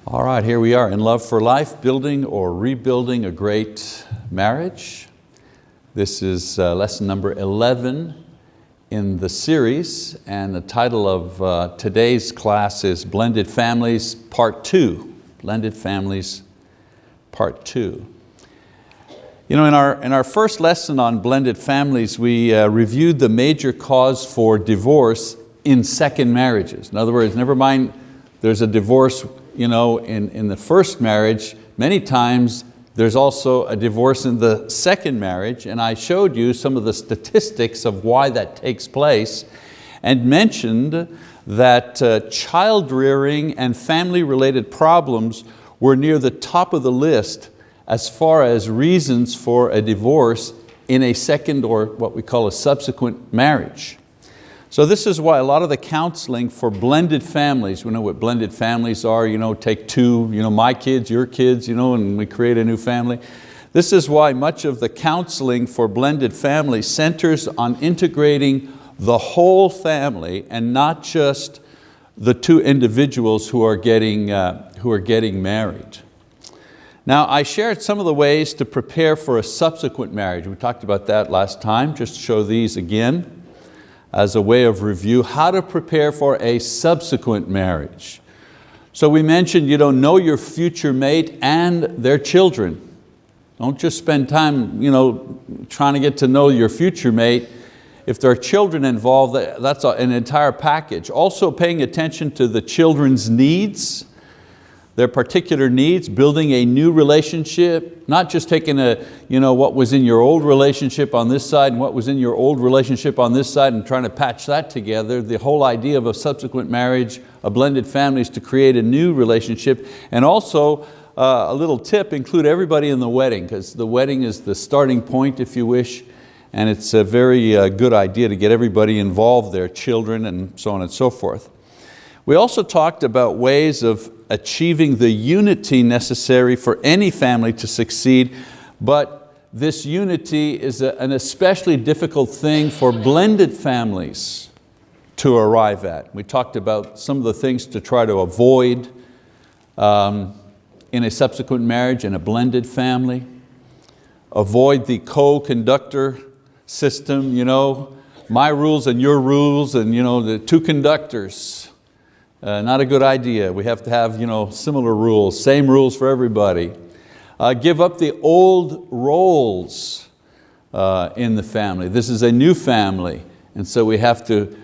All right, here we are in Love for Life, building or rebuilding a great marriage. This is lesson number 11 in the series, and the title of today's class is Blended Families Part 2. Blended Families Part 2. You know, in our first lesson on blended families, we reviewed the major cause for divorce in second marriages. In other words, never mind there's a divorce in the first marriage, many times there's also a divorce in the second marriage, and I showed you some of the statistics of why that takes place and mentioned that child rearing and family related problems were near the top of the list as far as reasons for a divorce in a second or what we call a subsequent marriage. So this is why a lot of the counseling for blended families, we know what blended families are, take two, my kids, your kids, and we create a new family. This is why much of the counseling for blended families centers on integrating the whole family and not just the two individuals who are getting married. Now, I shared some of the ways to prepare for a subsequent marriage. We talked about that last time, just to show these again as a way of review, how to prepare for a subsequent marriage. So we mentioned, know your future mate and their children. Don't just spend time trying to get to know your future mate. If there are children involved, that's an entire package. Also paying attention to the children's needs, their particular needs, building a new relationship, not just taking what was in your old relationship on this side and what was in your old relationship on this side and trying to patch that together. The whole idea of a subsequent marriage, a blended family, is to create a new relationship. And also a little tip, include everybody in the wedding, because the wedding is the starting point, if you wish, and it's a very good idea to get everybody involved, their children and so on and so forth. We also talked about ways of achieving the unity necessary for any family to succeed, but this unity is an especially difficult thing for blended families to arrive at. We talked about some of the things to try to avoid in a subsequent marriage, in a blended family. Avoid the co-conductor system, my rules and your rules, and the two conductors. Not a good idea. We have to have similar rules, same rules for everybody. Give up the old roles in the family. This is a new family, and so we have to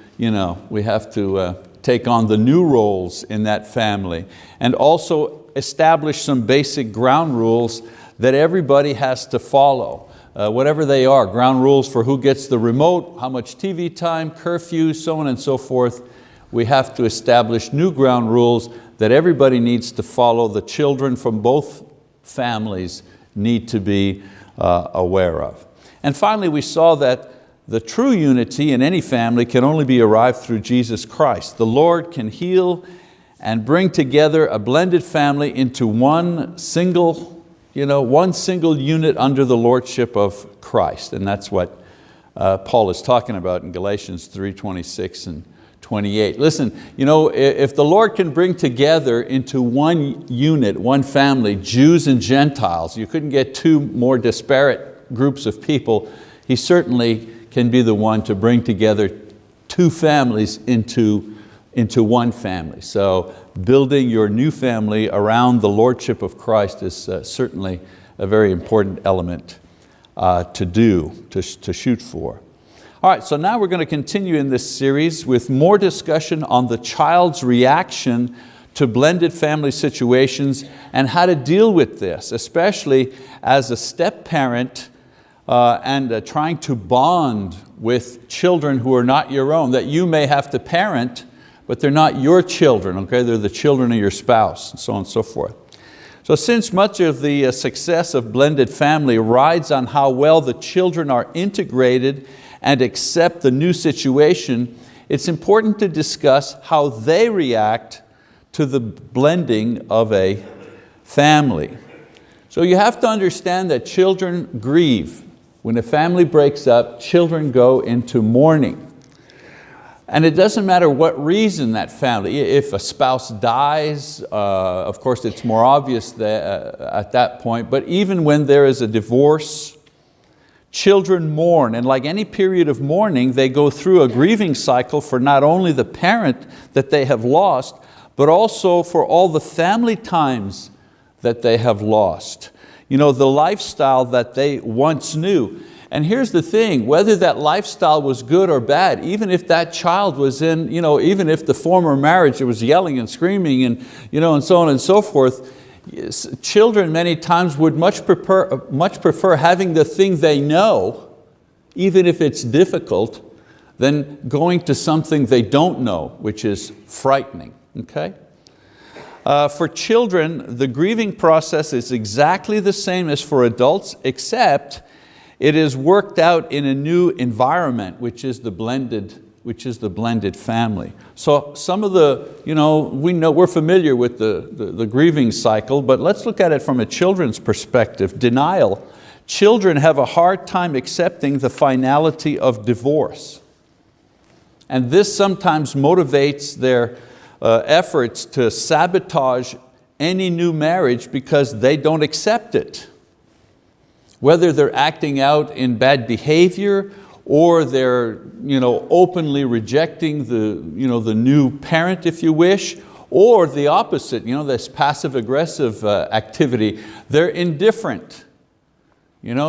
take on the new roles in that family, and also establish some basic ground rules that everybody has to follow. Whatever they are, ground rules for who gets the remote, how much TV time, curfew, so on and so forth. We have to establish new ground rules that everybody needs to follow. The children from both families need to be aware of. And finally, we saw that the true unity in any family can only be arrived through Jesus Christ. The Lord can heal and bring together a blended family into one single unit under the lordship of Christ. And that's what Paul is talking about in Galatians 3:26 and 28. Listen, if the Lord can bring together into one unit, one family, Jews and Gentiles, you couldn't get two more disparate groups of people, He certainly can be the one to bring together two families into one family. So building your new family around the lordship of Christ is certainly a very important element to shoot for. All right, so now we're going to continue in this series with more discussion on the child's reaction to blended family situations and how to deal with this, especially as a step parent and trying to bond with children who are not your own, that you may have to parent, but they're not your children, okay? They're the children of your spouse, and so on and so forth. So since much of the success of blended family rides on how well the children are integrated and accept the new situation, it's important to discuss how they react to the blending of a family. So you have to understand that children grieve. When a family breaks up, children go into mourning. And it doesn't matter what reason that family, if a spouse dies, of course it's more obvious at that point, but even when there is a divorce, children mourn, and like any period of mourning, they go through a grieving cycle for not only the parent that they have lost, but also for all the family times that they have lost. You know, the lifestyle that they once knew. And here's the thing, whether that lifestyle was good or bad, even if that child was in, even if the former marriage was yelling and screaming and, and so on and so forth, children many times would much prefer having the thing they know, even if it's difficult, than going to something they don't know, which is frightening, okay? For children, the grieving process is exactly the same as for adults, except it is worked out in a new environment, which is the blended family. So some of we're familiar with the grieving cycle, but let's look at it from a children's perspective. Denial. Children have a hard time accepting the finality of divorce. And this sometimes motivates their efforts to sabotage any new marriage because they don't accept it. Whether they're acting out in bad behavior or they're openly rejecting the new parent, if you wish, or the opposite, this passive-aggressive activity, they're indifferent.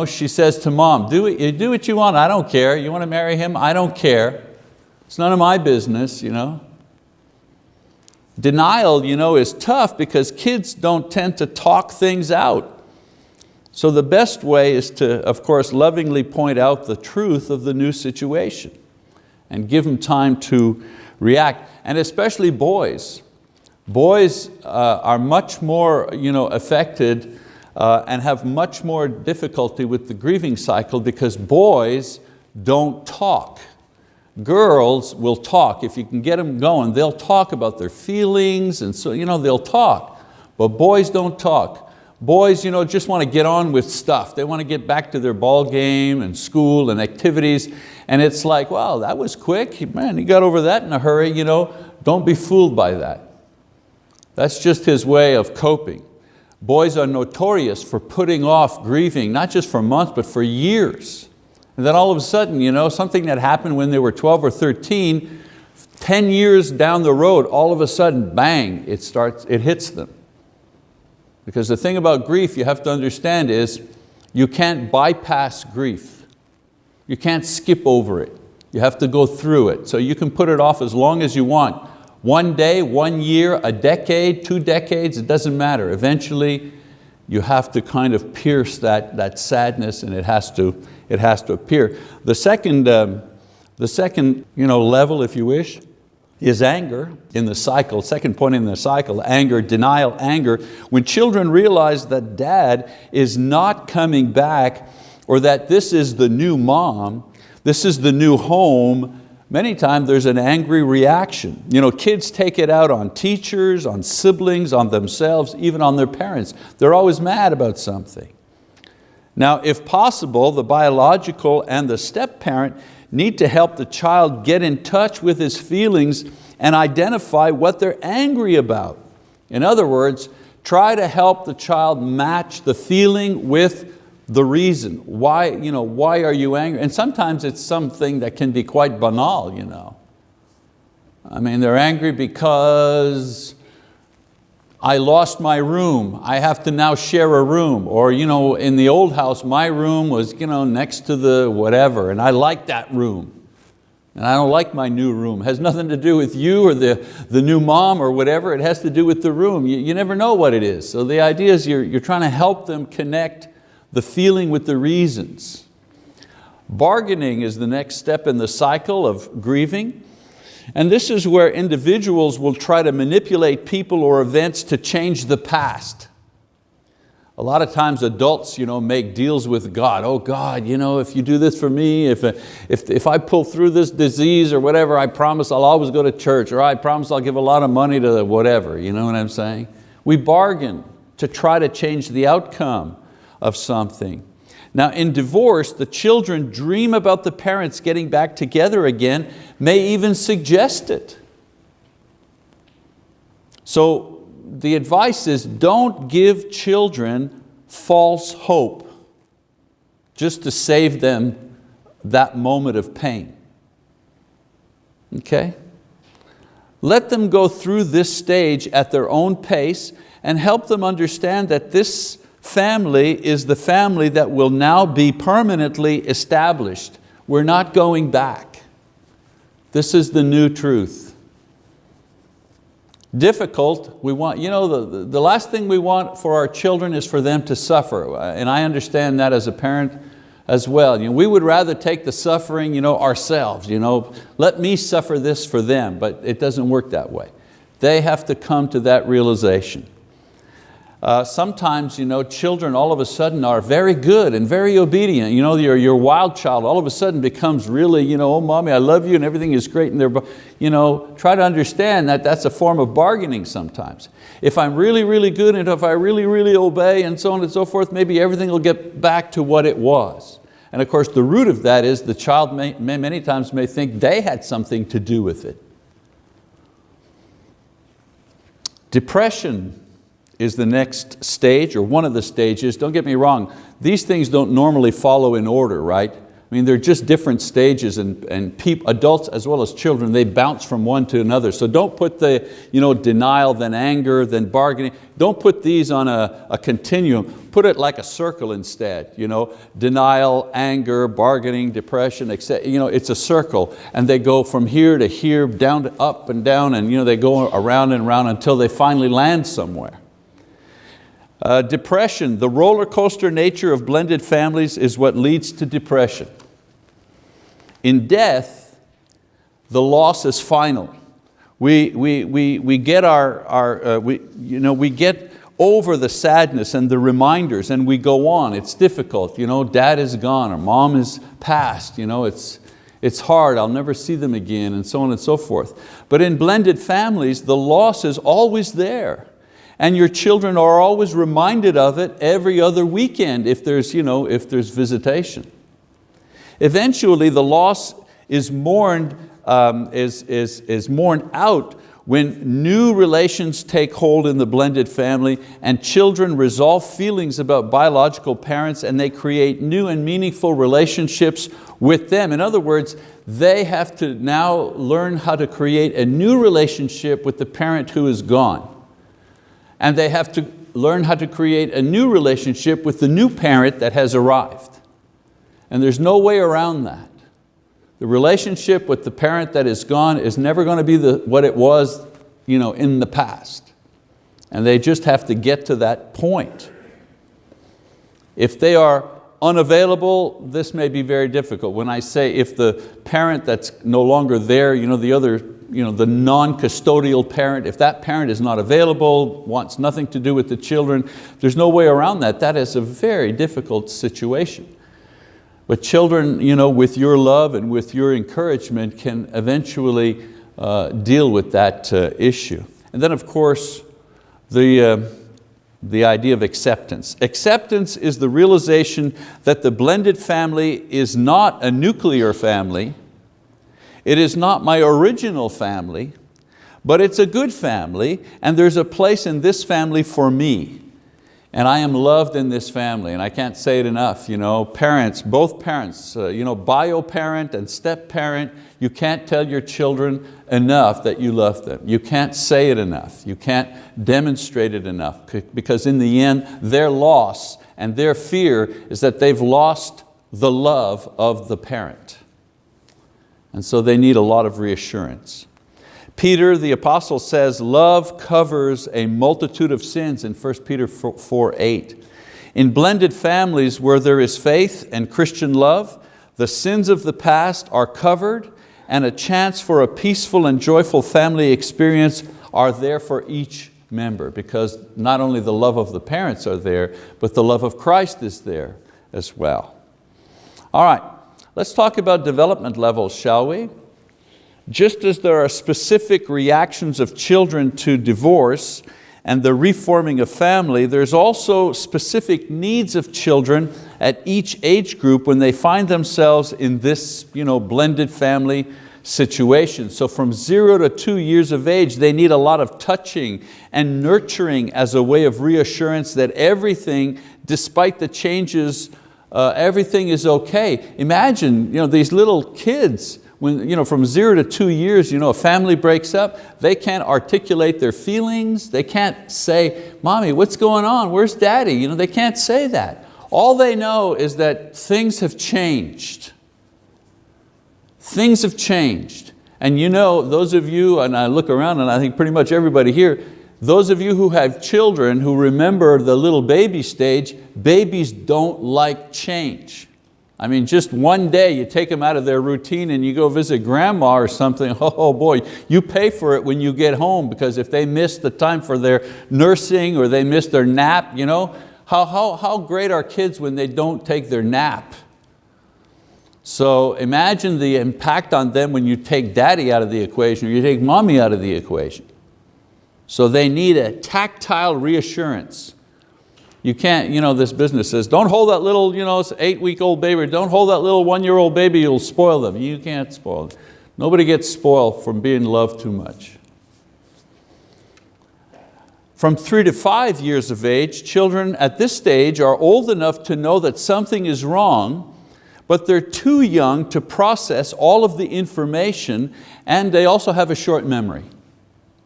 She says to mom, do what you want, I don't care. You want to marry him? I don't care. It's none of my business. Denial is tough because kids don't tend to talk things out. So the best way is to, of course, lovingly point out the truth of the new situation and give them time to react. And especially boys. Boys are much more affected and have much more difficulty with the grieving cycle because boys don't talk. Girls will talk. If you can get them going, they'll talk about their feelings, and so they'll talk. But boys don't talk. Boys just want to get on with stuff. They want to get back to their ball game and school and activities. And it's like, wow, that was quick. Man, he got over that in a hurry. Don't be fooled by that. That's just his way of coping. Boys are notorious for putting off grieving, not just for months, but for years. And then all of a sudden, something that happened when they were 12 or 13, 10 years down the road, all of a sudden, bang, it hits them. Because the thing about grief you have to understand is you can't bypass grief. You can't skip over it. You have to go through it. So you can put it off as long as you want. 1 day, 1 year, a decade, 2 decades, it doesn't matter. Eventually you have to kind of pierce that sadness, and it has to appear. The second level, if you wish, is anger in the cycle. Second point in the cycle, anger, denial, anger. When children realize that dad is not coming back, or that this is the new mom, this is the new home, many times there's an angry reaction. Kids take it out on teachers, on siblings, on themselves, even on their parents. They're always mad about something. Now, if possible, the biological and the step-parent need to help the child get in touch with his feelings and identify what they're angry about. In other words, try to help the child match the feeling with the reason. Why are you angry? And sometimes it's something that can be quite banal. I mean, they're angry because I lost my room. I have to now share a room. Or in the old house, my room was next to the whatever, and I like that room. And I don't like my new room. It has nothing to do with you or the new mom or whatever. It has to do with the room. You never know what it is. So the idea is you're trying to help them connect the feeling with the reasons. Bargaining is the next step in the cycle of grieving. And this is where individuals will try to manipulate people or events to change the past. A lot of times adults make deals with God. Oh God, if you do this for me, if I pull through this disease or whatever, I promise I'll always go to church, or I promise I'll give a lot of money to whatever. You know what I'm saying? We bargain to try to change the outcome of something. Now in divorce, the children dream about the parents getting back together again, may even suggest it. So the advice is, don't give children false hope just to save them that moment of pain. Okay? Let them go through this stage at their own pace and help them understand that this family is the family that will now be permanently established. We're not going back. This is the new truth. Difficult, we want, the last thing we want for our children is for them to suffer. And I understand that as a parent as well. We would rather take the suffering ourselves. Let me suffer this for them, but it doesn't work that way. They have to come to that realization. Sometimes children all of a sudden are very good and very obedient. Your wild child all of a sudden becomes really, oh mommy, I love you and everything is great. And try to understand that that's a form of bargaining sometimes. If I'm really, really good and if I really, really obey and so on and so forth, maybe everything will get back to what it was. And of course the root of that is the child many times may think they had something to do with it. Depression is the next stage, or one of the stages. Don't get me wrong, these things don't normally follow in order, right? I mean, they're just different stages, and adults as well as children, they bounce from one to another. So don't put the denial, then anger, then bargaining. Don't put these on a continuum. Put it like a circle instead. Denial, anger, bargaining, depression, etc. It's a circle, and they go from here to here, down to up and down, and they go around and around until they finally land somewhere. Depression, the roller coaster nature of blended families is what leads to depression. In death, the loss is final. We get we get over the sadness and the reminders, and we go on. It's difficult. Dad is gone or mom is passed. It's hard. I'll never see them again, and so on and so forth. But in blended families, the loss is always there. And your children are always reminded of it every other weekend if there's visitation. Eventually the loss is mourned out when new relations take hold in the blended family and children resolve feelings about biological parents and they create new and meaningful relationships with them. In other words, they have to now learn how to create a new relationship with the parent who is gone. And they have to learn how to create a new relationship with the new parent that has arrived. And there's no way around that. The relationship with the parent that is gone is never going to be what it was in the past. And they just have to get to that point. If they are unavailable, this may be very difficult. When I say if the parent that's no longer there, the non-custodial parent, if that parent is not available, wants nothing to do with the children, there's no way around that. That is a very difficult situation. But children, with your love and with your encouragement can eventually deal with that issue. And then of course, the idea of acceptance. Acceptance is the realization that the blended family is not a nuclear family. It is not my original family, but it's a good family, and there's a place in this family for me. And I am loved in this family, and I can't say it enough. Parents, both parents, bio parent and step parent, you can't tell your children enough that you love them. You can't say it enough. You can't demonstrate it enough, because in the end, their loss and their fear is that they've lost the love of the parent. And so they need a lot of reassurance. Peter, the apostle, says, love covers a multitude of sins in 1 Peter 4:8. In blended families where there is faith and Christian love, the sins of the past are covered and a chance for a peaceful and joyful family experience are there for each member, because not only the love of the parents are there, but the love of Christ is there as well. All right, let's talk about development levels, shall we? Just as there are specific reactions of children to divorce, and the reforming of family, there's also specific needs of children at each age group when they find themselves in this blended family situation. So from 0 to 2 years of age, they need a lot of touching and nurturing as a way of reassurance that everything, despite the changes, everything is okay. Imagine these little kids, when from 0 to 2 years, a family breaks up, they can't articulate their feelings, they can't say, "Mommy, what's going on? Where's Daddy?" They can't say that. All they know is that things have changed. Things have changed. And those of you, and I look around and I think pretty much everybody here, those of you who have children who remember the little baby stage, babies don't like change. I mean, just one day you take them out of their routine and you go visit grandma or something, oh boy, you pay for it when you get home, because if they miss the time for their nursing or they miss their nap, how great are kids when they don't take their nap? So imagine the impact on them when you take daddy out of the equation or you take mommy out of the equation. So they need a tactile reassurance. You can't, this business says, don't hold that little 8-week-old baby, don't hold that little 1-year-old baby, you'll spoil them. You can't spoil them. Nobody gets spoiled from being loved too much. From 3 to 5 years of age, children at this stage are old enough to know that something is wrong, but they're too young to process all of the information, and they also have a short memory.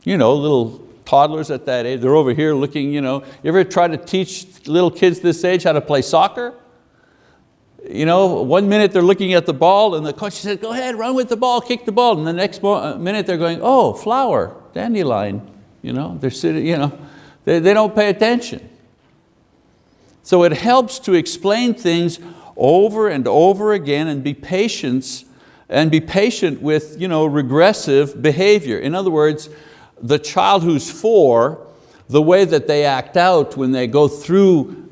Little toddlers at that age, they're over here looking, you ever try to teach little kids this age how to play soccer? 1 minute they're looking at the ball and the coach says, go ahead, run with the ball, kick the ball. And the next minute they're going, oh, flower, dandelion. They're sitting, they don't pay attention. So it helps to explain things over and over again and be patient with regressive behavior. In other words, the child who's 4, the way that they act out when they go through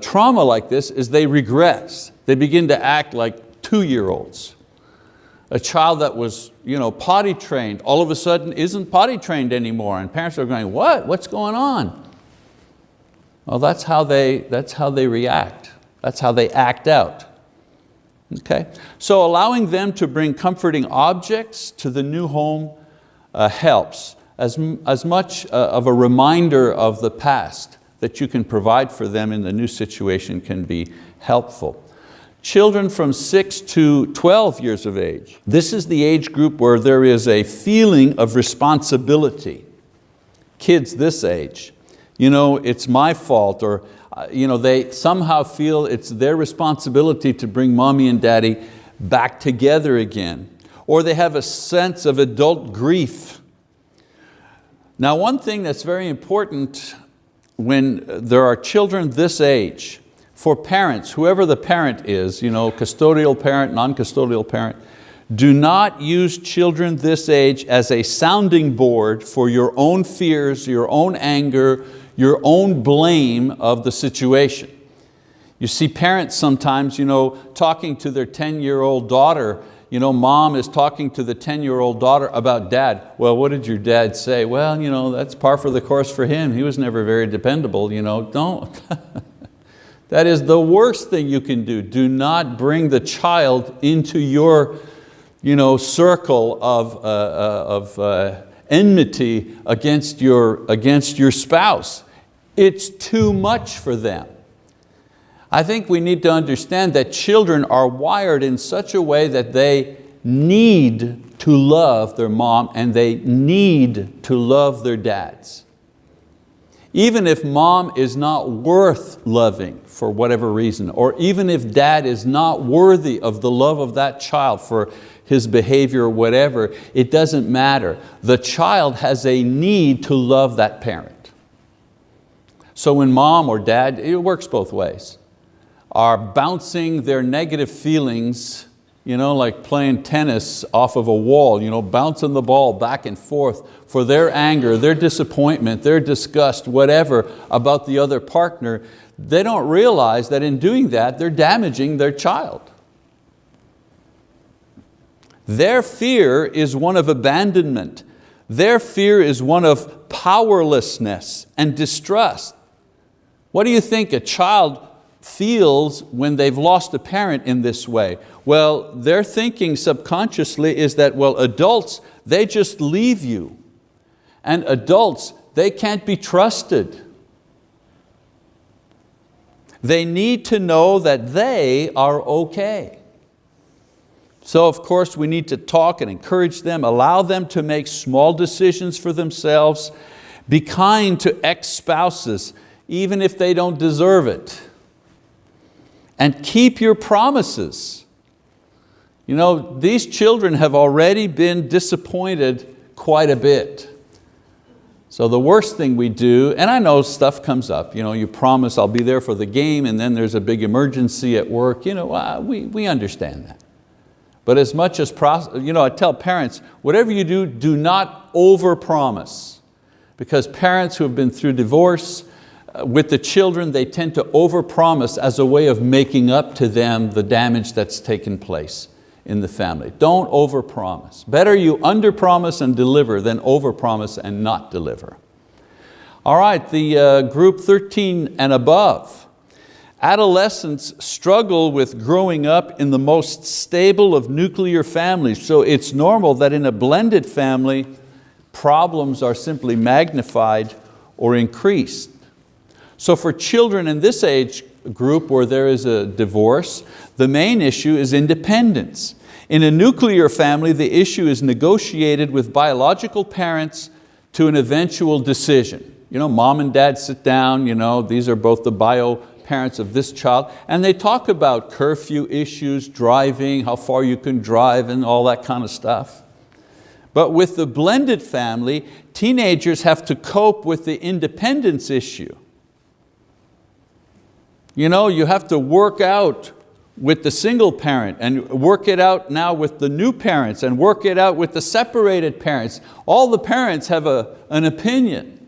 trauma like this is they regress. They begin to act like 2-year-olds. A child that was potty trained all of a sudden isn't potty trained anymore, and parents are going, what? What's going on? Well, that's how they react. That's how they act out. Okay? So allowing them to bring comforting objects to the new home helps. As much of a reminder of the past that you can provide for them in the new situation can be helpful. Children from 6 to 12 years of age. This is the age group where there is a feeling of responsibility. Kids this age, it's my fault, or they somehow feel it's their responsibility to bring mommy and daddy back together again. Or they have a sense of adult grief. Now, one thing that's very important when there are children this age, for parents, whoever the parent is, custodial parent, non-custodial parent, do not use children this age as a sounding board for your own fears, your own anger, your own blame of the situation. You see parents sometimes, talking to their 10-year-old daughter, mom is talking to the 10-year-old daughter about dad. Well, what did your dad say? Well, that's par for the course for him. He was never very dependable, don't. That is the worst thing you can do. Do not bring the child into your circle of enmity against your spouse. It's too much for them. I think we need to understand that children are wired in such a way that they need to love their mom and they need to love their dads. Even if mom is not worth loving for whatever reason, or even if dad is not worthy of the love of that child for his behavior or whatever, it doesn't matter. The child has a need to love that parent. So when mom or dad, it works both ways, are bouncing their negative feelings, like playing tennis off of a wall, bouncing the ball back and forth for their anger, their disappointment, their disgust, whatever about the other partner, they don't realize that in doing that, they're damaging their child. Their fear is one of abandonment. Their fear is one of powerlessness and distrust. What do you think a child feels when they've lost a parent in this way? Well, their thinking subconsciously is that, well, adults, they just leave you. And adults, they can't be trusted. They need to know that they are okay. So of course we need to talk and encourage them, allow them to make small decisions for themselves. Be kind to ex-spouses, even if they don't deserve it. And keep your promises. You know, these children have already been disappointed quite a bit. So the worst thing we do, and I know stuff comes up, you promise I'll be there for the game and then there's a big emergency at work, we understand that. But as much as, I tell parents, whatever you do, do not overpromise. Because parents who have been through divorce, with the children, they tend to overpromise as a way of making up to them the damage that's taken place in the family. Don't overpromise. Better you underpromise and deliver than overpromise and not deliver. All right, the group 13 and above. Adolescents struggle with growing up in the most stable of nuclear families, so it's normal that in a blended family, problems are simply magnified or increased. So for children in this age group where there is a divorce, the main issue is independence. In a nuclear family, the issue is negotiated with biological parents to an eventual decision. Mom and dad sit down, these are both the bio parents of this child, and they talk about curfew issues, driving, how far you can drive and all that kind of stuff. But with the blended family, teenagers have to cope with the independence issue. You have to work out with the single parent and work it out now with the new parents and work it out with the separated parents. All the parents have an opinion.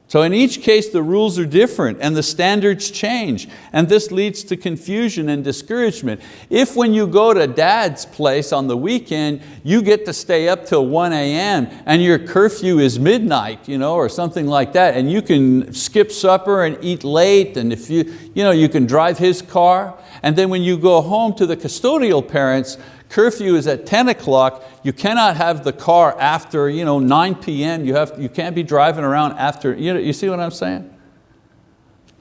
So in each case the rules are different and the standards change, and this leads to confusion and discouragement. If when you go to dad's place on the weekend, you get to stay up till 1 a.m. and your curfew is midnight, or something like that, and you can skip supper and eat late, and if you can drive his car, and then when you go home to the custodial parents, curfew is at 10 o'clock, you cannot have the car after 9 p.m. You can't be driving around after, you see what I'm saying?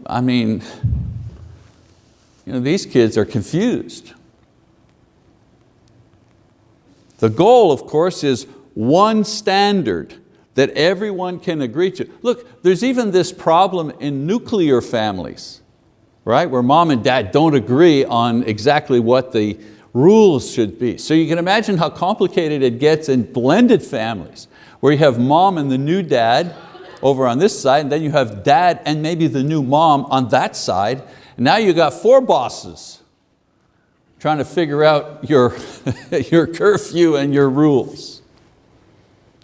I mean, these kids are confused. The goal, of course, is one standard that everyone can agree to. Look, there's even this problem in nuclear families, right? Where mom and dad don't agree on exactly what the rules should be. So you can imagine how complicated it gets in blended families, where you have mom and the new dad over on this side, and then you have dad and maybe the new mom on that side. And now you got 4 bosses trying to figure out your, your curfew and your rules.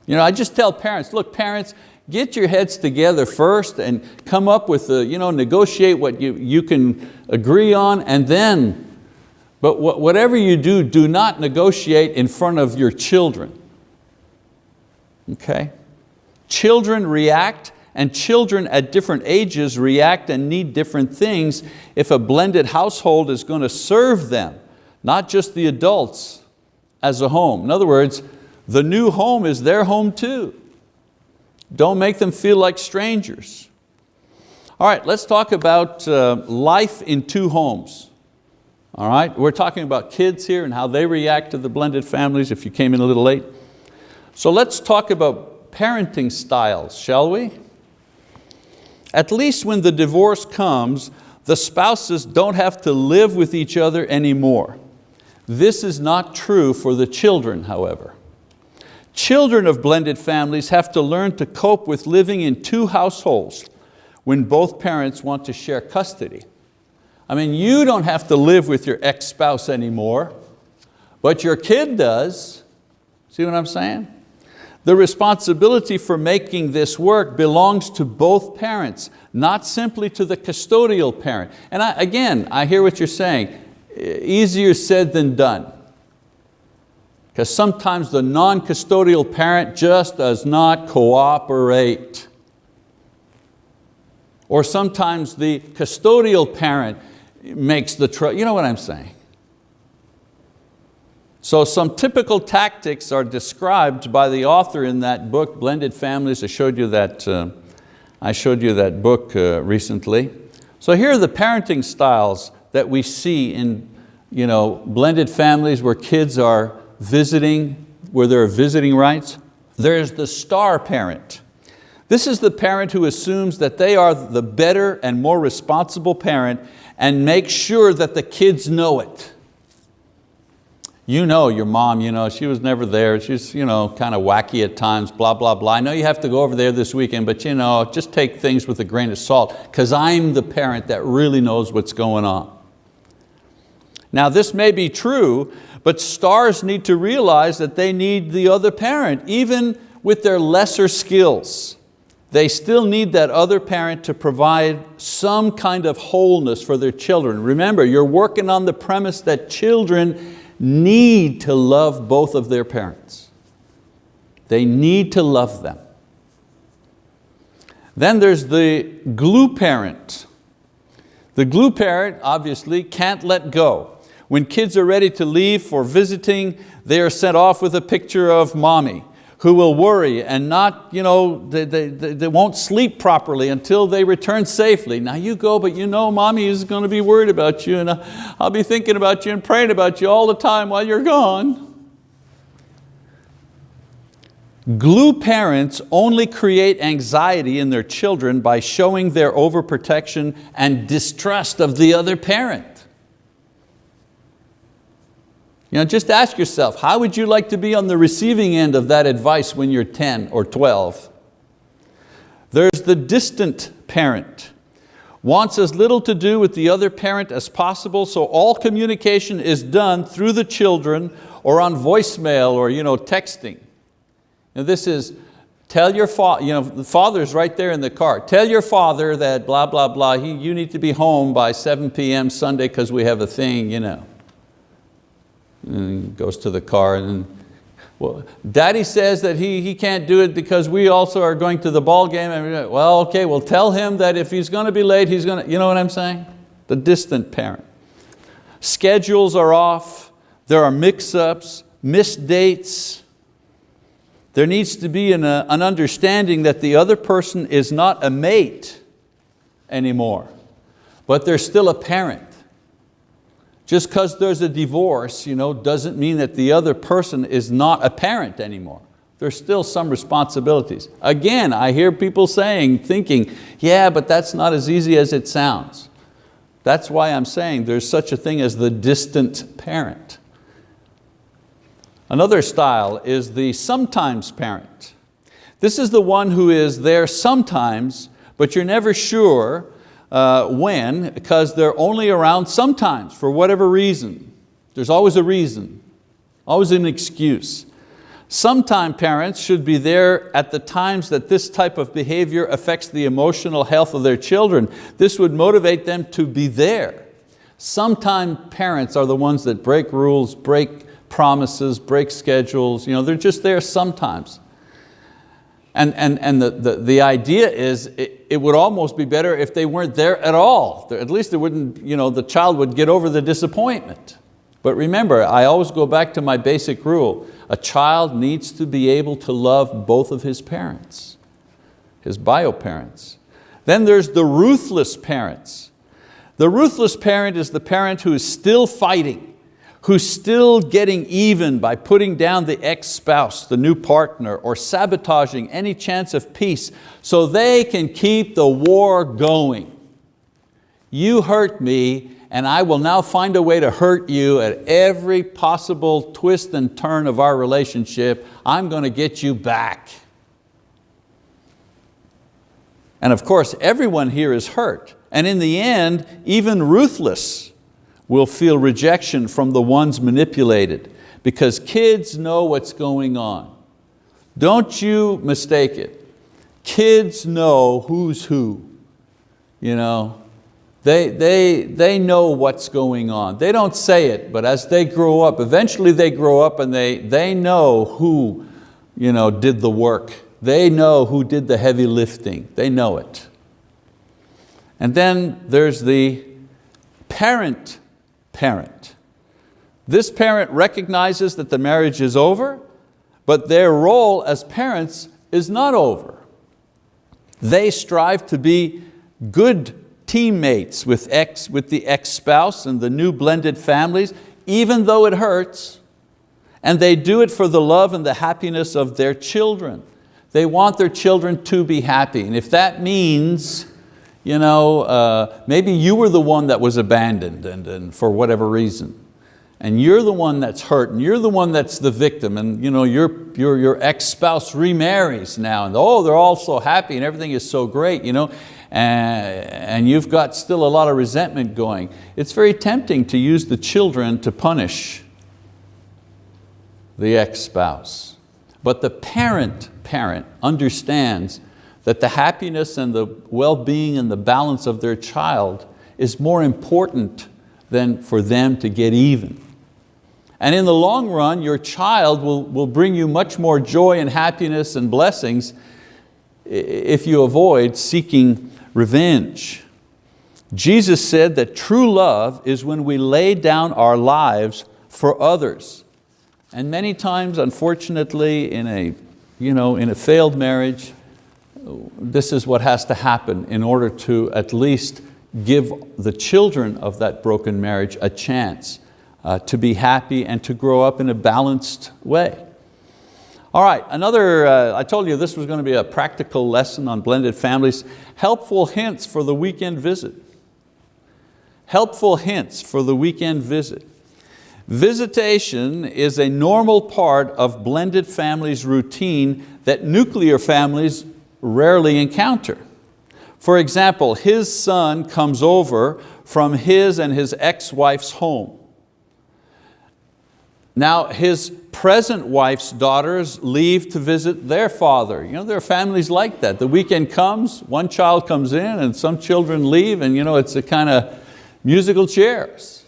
I just tell parents, look, parents, get your heads together first and come up with, negotiate what you can agree on, and then, but whatever you do, do not negotiate in front of your children. Okay? Children react, and children at different ages react and need different things if a blended household is going to serve them, not just the adults as a home. In other words, the new home is their home too. Don't make them feel like strangers. All right, let's talk about life in 2 homes. All right, we're talking about kids here and how they react to the blended families if you came in a little late. So let's talk about parenting styles, shall we? At least when the divorce comes, the spouses don't have to live with each other anymore. This is not true for the children, however. Children of blended families have to learn to cope with living in 2 households when both parents want to share custody. I mean, you don't have to live with your ex-spouse anymore, but your kid does. See what I'm saying? The responsibility for making this work belongs to both parents, not simply to the custodial parent. And I hear what you're saying. Easier said than done. Because sometimes the non-custodial parent just does not cooperate. Or sometimes the custodial parent makes the trouble. You know what I'm saying? So some typical tactics are described by the author in that book, Blended Families. I showed you that book recently. So here are the parenting styles that we see in blended families where kids are visiting, where there are visiting rights. There's the star parent. This is the parent who assumes that they are the better and more responsible parent and makes sure that the kids know it. You know your mom, she was never there. She's kind of wacky at times, blah, blah, blah. I know you have to go over there this weekend, but just take things with a grain of salt because I'm the parent that really knows what's going on. Now this may be true, but stars need to realize that they need the other parent, even with their lesser skills. They still need that other parent to provide some kind of wholeness for their children. Remember, you're working on the premise that children need to love both of their parents. They need to love them. Then there's the glue parent. The glue parent obviously can't let go. When kids are ready to leave for visiting, they are sent off with a picture of mommy, who will worry and not, they won't sleep properly until they return safely. Now you go, but mommy is going to be worried about you, and I'll be thinking about you and praying about you all the time while you're gone. Glue parents only create anxiety in their children by showing their overprotection and distrust of the other parent. Just ask yourself, how would you like to be on the receiving end of that advice when you're 10 or 12? There's the distant parent. Wants as little to do with the other parent as possible, so all communication is done through the children or on voicemail or texting. This is, tell your father, the father's right there in the car. Tell your father that blah, blah, blah, you need to be home by 7 p.m. Sunday because we have a thing, And he goes to the car and, well, daddy says that he can't do it because we also are going to the ball game. And well, okay, well tell him that if he's going to be late, he's going to, you know what I'm saying? The distant parent. Schedules are off, there are mix-ups, missed dates. There needs to be an understanding that the other person is not a mate anymore, but they're still a parent. Just because there's a divorce, doesn't mean that the other person is not a parent anymore. There's still some responsibilities. Again, I hear people thinking, yeah, but that's not as easy as it sounds. That's why I'm saying there's such a thing as the distant parent. Another style is the sometimes parent. This is the one who is there sometimes, but you're never sure when, because they're only around sometimes for whatever reason. There's always a reason, always an excuse. Sometime parents should be there at the times that this type of behavior affects the emotional health of their children. This would motivate them to be there. Sometime parents are the ones that break rules, break promises, break schedules. They're just there sometimes. And the idea is it would almost be better if they weren't there at all. At least it wouldn't, the child would get over the disappointment. But remember, I always go back to my basic rule. A child needs to be able to love both of his parents, his bio parents. Then there's the ruthless parents. The ruthless parent is the parent who is still fighting, who's still getting even by putting down the ex-spouse, the new partner, or sabotaging any chance of peace so they can keep the war going. You hurt me, and I will now find a way to hurt you at every possible twist and turn of our relationship. I'm going to get you back. And of course, everyone here is hurt. And in the end, even ruthless will feel rejection from the ones manipulated, because kids know what's going on. Don't you mistake it. Kids know who's who. They know what's going on. They don't say it, but as they grow up, eventually they grow up and they know who did the work. They know who did the heavy lifting. They know it. And then there's the parent. This parent recognizes that the marriage is over, but their role as parents is not over. They strive to be good teammates with the ex-spouse and the new blended families, even though it hurts. And they do it for the love and the happiness of their children. They want their children to be happy. And if that means, maybe you were the one that was abandoned and for whatever reason, and you're the one that's hurt, and you're the one that's the victim, and your ex-spouse remarries now, and they're all so happy and everything is so great, and you've got still a lot of resentment going. It's very tempting to use the children to punish the ex-spouse. But the parent understands that the happiness and the well-being and the balance of their child is more important than for them to get even. And in the long run, your child will bring you much more joy and happiness and blessings if you avoid seeking revenge. Jesus said that true love is when we lay down our lives for others. And many times, unfortunately, in a failed marriage, this is what has to happen in order to at least give the children of that broken marriage a chance to be happy and to grow up in a balanced way. All right, I told you this was going to be a practical lesson on blended families. Helpful hints for the weekend visit. Helpful hints for the weekend visit. Visitation is a normal part of blended families' routine that nuclear families rarely encounter. For example, his son comes over from his and his ex-wife's home. Now his present wife's daughters leave to visit their father. There are families like that. The weekend comes, one child comes in and some children leave, and it's a kind of musical chairs.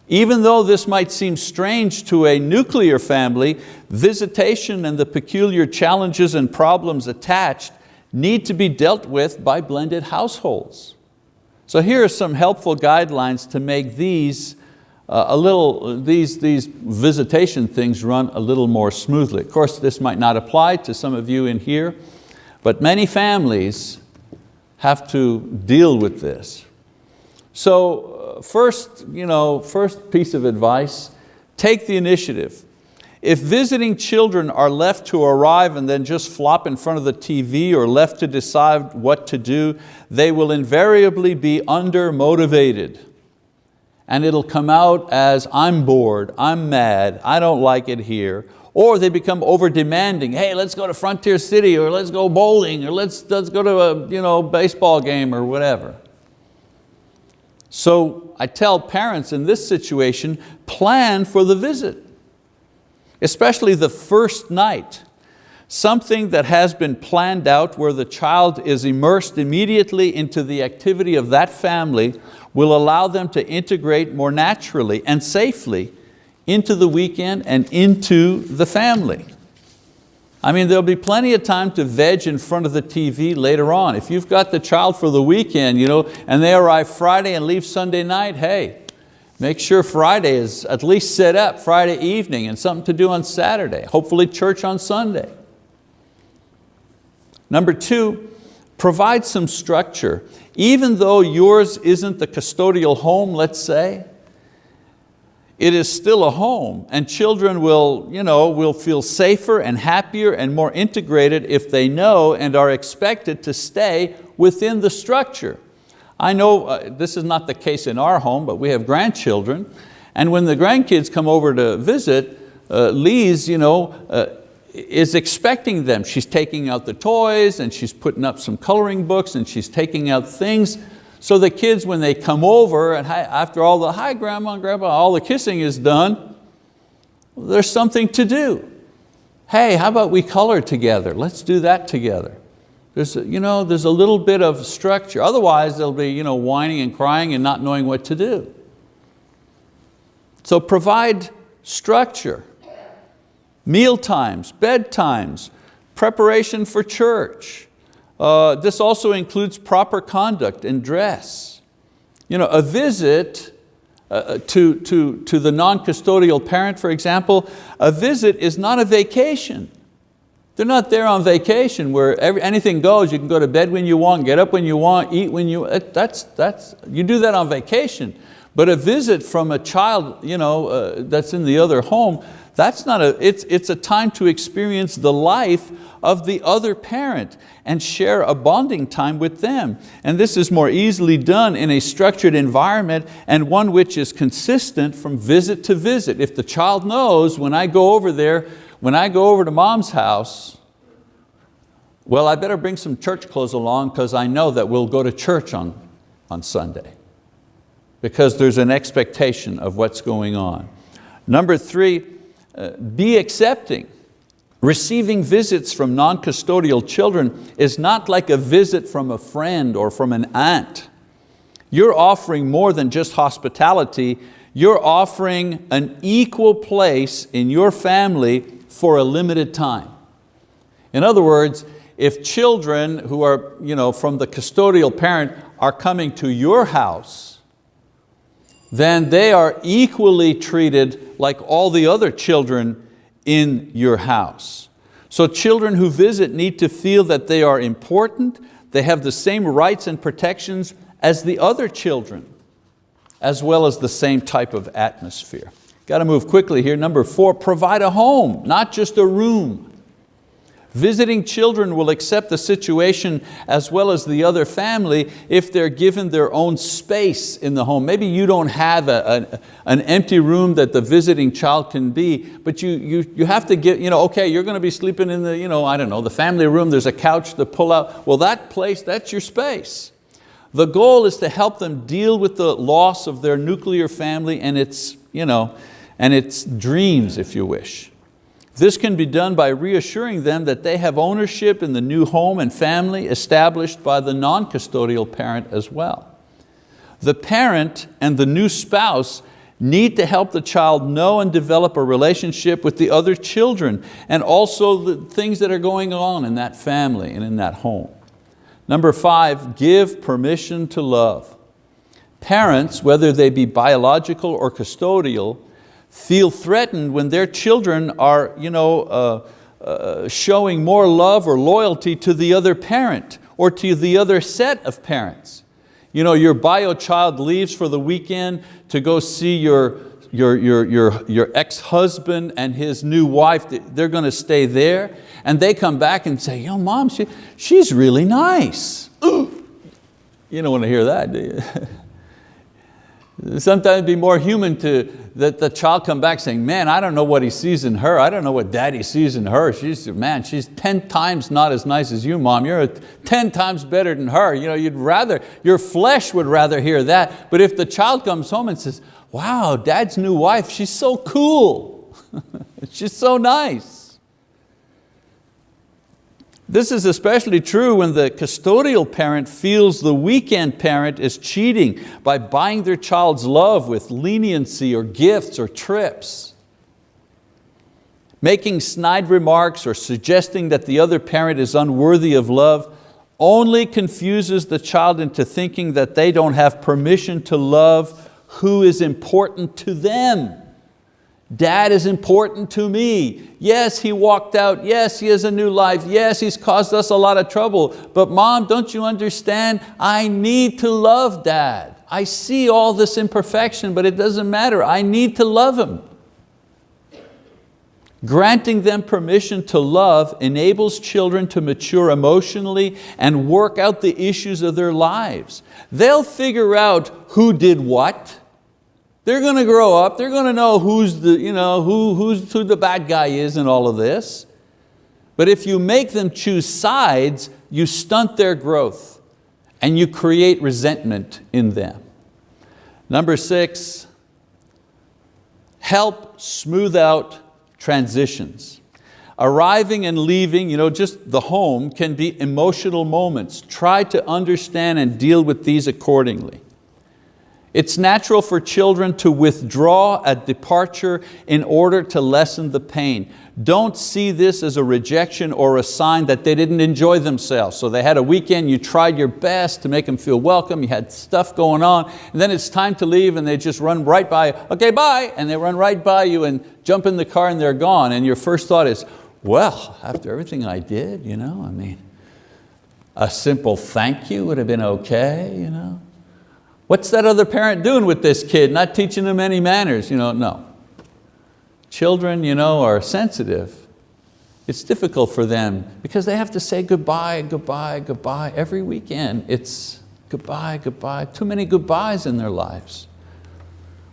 Even though this might seem strange to a nuclear family, visitation and the peculiar challenges and problems attached need to be dealt with by blended households. So here are some helpful guidelines to make these visitation things run a little more smoothly. Of course, this might not apply to some of you in here, but many families have to deal with this. So first piece of advice, take the initiative. If visiting children are left to arrive and then just flop in front of the TV or left to decide what to do, they will invariably be under-motivated. And it'll come out as, I'm bored, I'm mad, I don't like it here. Or they become over-demanding. Hey, let's go to Frontier City, or let's go bowling, or let's go to a baseball game or whatever. So I tell parents in this situation, plan for the visit, especially the first night. Something that has been planned out where the child is immersed immediately into the activity of that family will allow them to integrate more naturally and safely into the weekend and into the family. There'll be plenty of time to veg in front of the TV later on. If you've got the child for the weekend, and they arrive Friday and leave Sunday night, hey, make sure Friday is at least set up Friday evening and something to do on Saturday, hopefully church on Sunday. Number 2, provide some structure. Even though yours isn't the custodial home, let's say, it is still a home, and children will feel safer and happier and more integrated if they know and are expected to stay within the structure. I know this is not the case in our home, but we have grandchildren, and when the grandkids come over to visit, Lise is expecting them. She's taking out the toys and she's putting up some coloring books and she's taking out things. So the kids, when they come over, and after all the hi grandma and grandpa, all the kissing is done, there's something to do. Hey, how about we color together? Let's do that together. There's a little bit of structure. Otherwise they'll be whining and crying and not knowing what to do. So provide structure, meal times, bedtimes, preparation for church. This also includes proper conduct and dress. A visit to the non-custodial parent, for example, a visit is not a vacation. They're not there on vacation where anything goes. You can go to bed when you want, get up when you want, eat when you want. You do that on vacation. But a visit from a child that's in the other home, it's a time to experience the life of the other parent and share a bonding time with them. And this is more easily done in a structured environment and one which is consistent from visit to visit. If the child knows when I go over to mom's house, well, I better bring some church clothes along because I know that we'll go to church on Sunday. Because there's an expectation of what's going on. Number 3, be accepting. Receiving visits from non-custodial children is not like a visit from a friend or from an aunt. You're offering more than just hospitality. You're offering an equal place in your family for a limited time. In other words, if children who are from the custodial parent are coming to your house, then they are equally treated like all the other children in your house. So children who visit need to feel that they are important, they have the same rights and protections as the other children, as well as the same type of atmosphere. Got to move quickly here. Number 4, provide a home, not just a room. Visiting children will accept the situation as well as the other family if they're given their own space in the home. Maybe you don't have an empty room that the visiting child can be, but you have to get, okay, you're going to be sleeping in the, the family room, there's a couch to pull out. Well, that place, that's your space. The goal is to help them deal with the loss of their nuclear family and its dreams, if you wish. This can be done by reassuring them that they have ownership in the new home and family established by the non-custodial parent as well. The parent and the new spouse need to help the child know and develop a relationship with the other children and also the things that are going on in that family and in that home. Number 5, give permission to love. Parents, whether they be biological or custodial, feel threatened when their children are showing more love or loyalty to the other parent or to the other set of parents. Your bio child leaves for the weekend to go see your ex-husband and his new wife. They're going to stay there, and they come back and say, Mom, she's really nice. Ooh. You don't want to hear that, do you? Sometimes it'd be more human that the child come back saying, man, I don't know what he sees in her. I don't know what daddy sees in her. She's 10 times not as nice as you, Mom. You're 10 times better than her. Your flesh would rather hear that. But if the child comes home and says, wow, Dad's new wife, she's so cool. She's so nice. This is especially true when the custodial parent feels the weekend parent is cheating by buying their child's love with leniency or gifts or trips. Making snide remarks or suggesting that the other parent is unworthy of love only confuses the child into thinking that they don't have permission to love who is important to them. Dad is important to me. Yes, he walked out. Yes, he has a new life. Yes, he's caused us a lot of trouble. But Mom, don't you understand? I need to love Dad. I see all this imperfection, but it doesn't matter. I need to love him. Granting them permission to love enables children to mature emotionally and work out the issues of their lives. They'll figure out who did what. They're going to grow up, they're going to know who the bad guy is in all of this. But if you make them choose sides, you stunt their growth and you create resentment in them. Number 6, help smooth out transitions. Arriving and leaving, just the home, can be emotional moments. Try to understand and deal with these accordingly. It's natural for children to withdraw at departure in order to lessen the pain. Don't see this as a rejection or a sign that they didn't enjoy themselves. So they had a weekend, you tried your best to make them feel welcome, you had stuff going on, and then it's time to leave and they just run right by you. Okay, bye, and they run right by you and jump in the car and they're gone. And your first thought is, well, after everything I did, a simple thank you would have been okay. What's that other parent doing with this kid? Not teaching them any manners? No. Children, are sensitive. It's difficult for them because they have to say goodbye, goodbye, goodbye. Every weekend it's goodbye, goodbye. Too many goodbyes in their lives.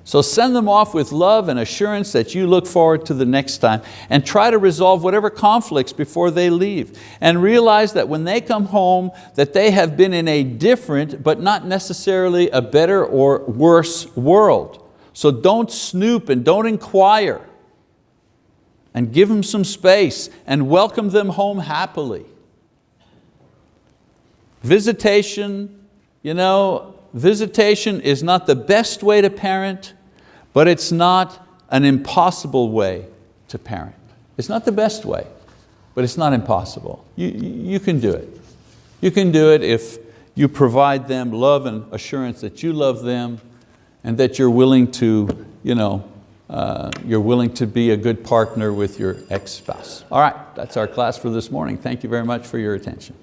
So send them off with love and assurance that you look forward to the next time, and try to resolve whatever conflicts before they leave. And realize that when they come home, that they have been in a different, but not necessarily a better or worse world. So don't snoop and don't inquire. And give them some space and welcome them home happily. Visitation, visitation is not the best way to parent, but it's not an impossible way to parent. It's not the best way, but it's not impossible. You can do it. You can do it if you provide them love and assurance that you love them and that you're willing to, you're willing to be a good partner with your ex-spouse. All right, that's our class for this morning. Thank you very much for your attention.